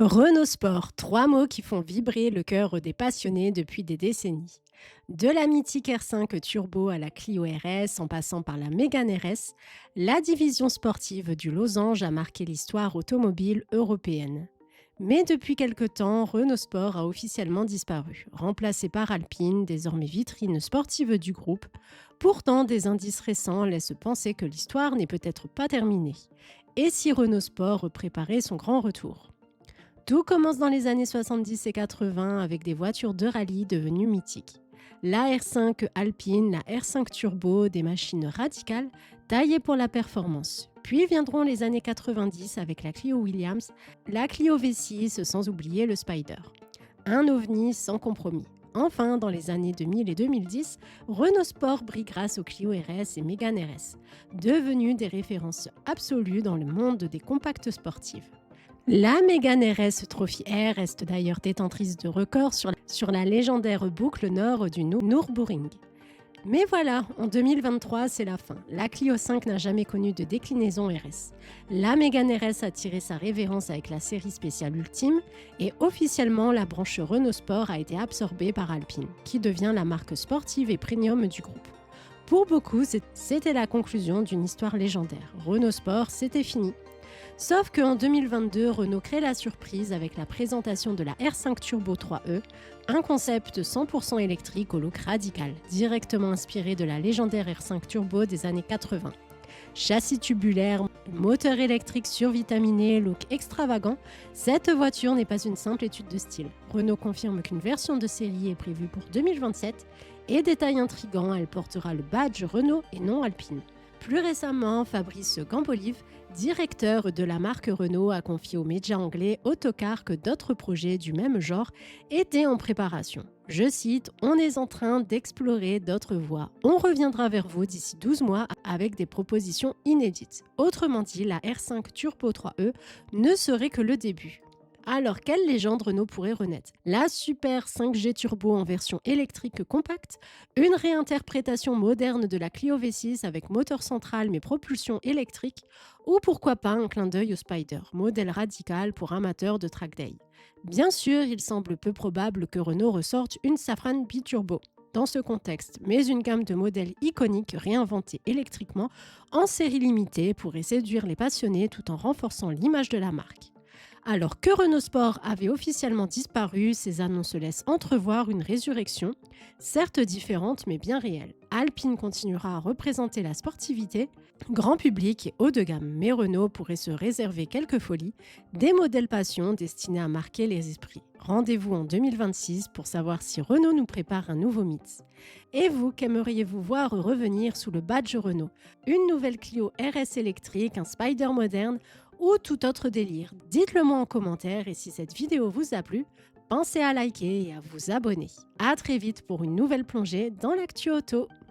Renault Sport, trois mots qui font vibrer le cœur des passionnés depuis des décennies. De la mythique R5 Turbo à la Clio RS, en passant par la Mégane RS, la division sportive du Losange a marqué l'histoire automobile européenne. Mais depuis quelque temps, Renault Sport a officiellement disparu, remplacé par Alpine, désormais vitrine sportive du groupe. Pourtant, des indices récents laissent penser que l'histoire n'est peut-être pas terminée. Et si Renault Sport préparait son grand retour? Tout commence dans les années 70 et 80 avec des voitures de rallye devenues mythiques. La R5 Alpine, la R5 Turbo, des machines radicales taillées pour la performance. Puis viendront les années 90 avec la Clio Williams, la Clio V6 sans oublier le Spider. Un ovni sans compromis. Enfin, dans les années 2000 et 2010, Renault Sport brille grâce aux Clio RS et Mégane RS, devenues des références absolues dans le monde des compacts sportives. La Mégane RS Trophy R reste d'ailleurs détentrice de records sur la légendaire boucle nord du Nürburgring. Mais voilà, en 2023, c'est la fin. La Clio 5 n'a jamais connu de déclinaison RS. La Mégane RS a tiré sa révérence avec la série spéciale Ultime et officiellement, la branche Renault Sport a été absorbée par Alpine, qui devient la marque sportive et premium du groupe. Pour beaucoup, c'était la conclusion d'une histoire légendaire. Renault Sport, c'était fini. Sauf qu'en 2022, Renault crée la surprise avec la présentation de la R5 Turbo 3E, un concept 100% électrique au look radical, directement inspiré de la légendaire R5 Turbo des années 80. Châssis tubulaire, moteur électrique survitaminé, look extravagant, cette voiture n'est pas une simple étude de style. Renault confirme qu'une version de série est prévue pour 2027 et détail intrigant, elle portera le badge Renault et non Alpine. Plus récemment, Fabrice Gambolive, directeur de la marque Renault, a confié aux médias anglais Autocar que d'autres projets du même genre étaient en préparation. Je cite, « On est en train d'explorer d'autres voies. On reviendra vers vous d'ici 12 mois avec des propositions inédites. » Autrement dit, la R5 Turbo 3E ne serait que le début. Alors, quelle légende Renault pourrait renaître? La Super 5G Turbo en version électrique compacte, une réinterprétation moderne de la Clio V6 avec moteur central mais propulsion électrique, ou pourquoi pas un clin d'œil au Spider, modèle radical pour amateurs de track day. Bien sûr, il semble peu probable que Renault ressorte une Safran Biturbo dans ce contexte, mais une gamme de modèles iconiques réinventés électriquement en série limitée pourrait séduire les passionnés tout en renforçant l'image de la marque. Alors que Renault Sport avait officiellement disparu, ces annonces laissent entrevoir une résurrection, certes différente mais bien réelle. Alpine continuera à représenter la sportivité, grand public et haut de gamme, mais Renault pourrait se réserver quelques folies, des modèles passion destinés à marquer les esprits. Rendez-vous en 2026 pour savoir si Renault nous prépare un nouveau mythe. Et vous, qu'aimeriez-vous voir revenir sous le badge Renault? Une nouvelle Clio RS électrique, un Spider moderne ou tout autre délire? Dites-le moi en commentaire et si cette vidéo vous a plu, pensez à liker et à vous abonner. À très vite pour une nouvelle plongée dans l'actu auto.